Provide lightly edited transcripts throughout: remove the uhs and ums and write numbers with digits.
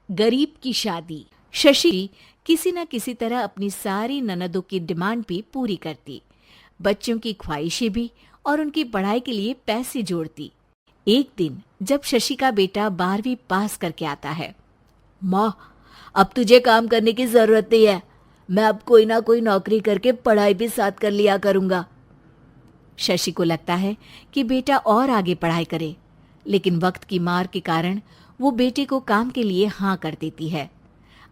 गरीब की शादी। शशि किसी न किसी तरह अपनी सारी ननदों की डिमांड भी पूरी करती, बच्चों की ख्वाहिशें भी और उनकी पढ़ाई के लिए पैसे जोड़ती। एक दिन जब शशि का बेटा 12वीं पास करके आता है, माँ, अब तुझे काम करने की जरूरत नहीं है, मैं अब कोई ना कोई नौकरी करके पढ़ाई भी साथ कर लिया करूंगा। शशि को लगता है कि बेटा और आगे पढ़ाई करे, लेकिन वक्त की मार के कारण वो बेटे को काम के लिए हाँ कर देती है।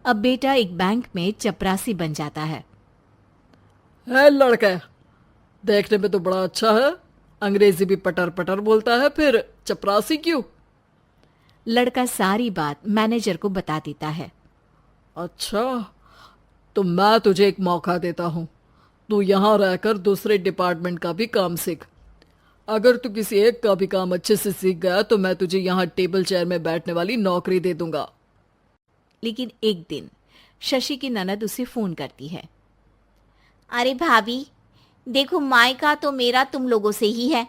अब बेटा एक बैंक में चपरासी बन जाता है। लड़का देखने में तो बड़ा अच्छा है, अंग्रेजी भी पटर पटर बोलता है, फिर चपरासी क्यों? लड़का सारी बात मैनेजर को बता देता है। अच्छा, तो मैं तुझे एक मौका देता हूँ, तू यहाँ रहकर दूसरे डिपार्टमेंट का भी काम सीख। अगर तू किसी एक का भी काम अच्छे से सीख गया तो मैं तुझे यहाँ टेबल चेयर में बैठने वाली नौकरी दे दूंगा। लेकिन एक दिन शशि की ननद उसे फोन करती है। अरे भाभी, देखो मायका तो मेरा तुम लोगों से ही है।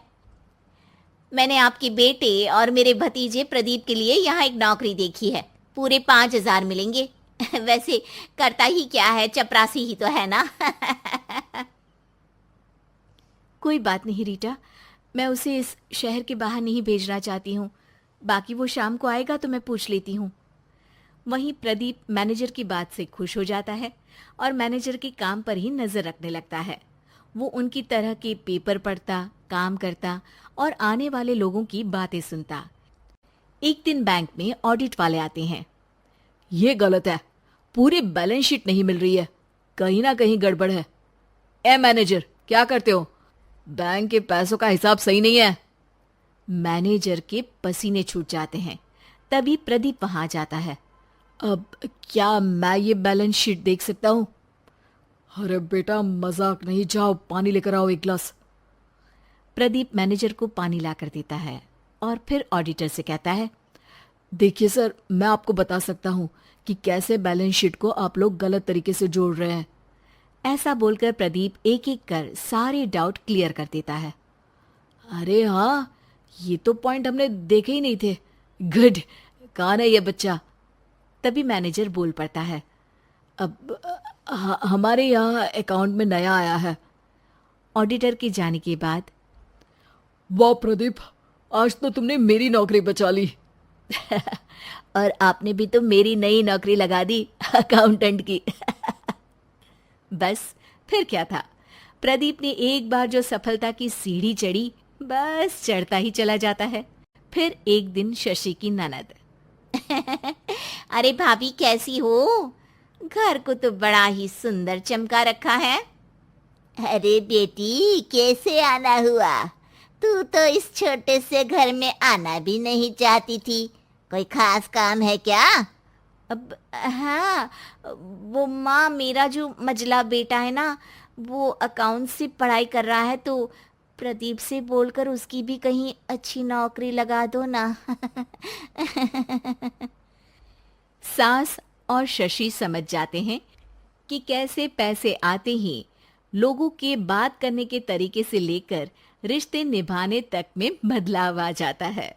मैंने आपके बेटे और मेरे भतीजे प्रदीप के लिए यहाँ एक नौकरी देखी है, पूरे 5,000 मिलेंगे। वैसे करता ही क्या है, चपरासी ही तो है ना। कोई बात नहीं रीटा, मैं उसे इस शहर के बाहर नहीं भेजना चाहती हूँ। बाकी वो शाम को आएगा तो मैं पूछ लेती हूँ। वहीं प्रदीप मैनेजर की बात से खुश हो जाता है और मैनेजर के काम पर ही नजर रखने लगता है। वो उनकी तरह के पेपर पढ़ता, काम करता और आने वाले लोगों की बातें सुनता। एक दिन बैंक में ऑडिट वाले आते हैं। ये गलत है, पूरी बैलेंस शीट नहीं मिल रही है, कहीं ना कहीं गड़बड़ है। ए मैनेजर, क्या करते हो? बैंक के पैसों का हिसाब सही नहीं है। मैनेजर के पसीने छूट जाते हैं। तभी प्रदीप वहां जाता है। अब क्या मैं ये बैलेंस शीट देख सकता हूँ? अरे बेटा, मजाक नहीं, जाओ पानी लेकर आओ एक गिलास। प्रदीप मैनेजर को पानी लाकर देता है और फिर ऑडिटर से कहता है, देखिए सर, मैं आपको बता सकता हूँ कि कैसे बैलेंस शीट को आप लोग गलत तरीके से जोड़ रहे हैं। ऐसा बोलकर प्रदीप एक एक कर सारे डाउट क्लियर कर देता है। अरे हाँ, ये तो पॉइंट हमने देखे ही नहीं थे। गुड, कौन है ये बच्चा? तभी मैनेजर बोल पड़ता है। अब हमारे यहाँ अकाउंट में नया आया है। ऑडिटर के जाने के बाद, वाह प्रदीप, आज तो तुमने मेरी नौकरी बचा ली। और आपने भी तो मेरी नई नौकरी लगा दी, अकाउंटेंट की। बस फिर क्या था, प्रदीप ने एक बार जो सफलता की सीढ़ी चढ़ी, बस चढ़ता ही चला जाता है। फिर एक दिन शशि की ननद, अरे भाभी कैसी हो? घर को तो बड़ा ही सुंदर चमका रखा है। अरे बेटी, कैसे आना हुआ? तू तो इस छोटे से घर में आना भी नहीं चाहती थी, कोई खास काम है क्या? अब हाँ, वो माँ, मेरा जो मजला बेटा है ना, वो अकाउंट से पढ़ाई कर रहा है, तो प्रदीप से बोलकर उसकी भी कहीं अच्छी नौकरी लगा दो ना। सास और शशि समझ जाते हैं कि कैसे पैसे आते ही लोगों के बात करने के तरीके से लेकर रिश्ते निभाने तक में बदलाव आ जाता है।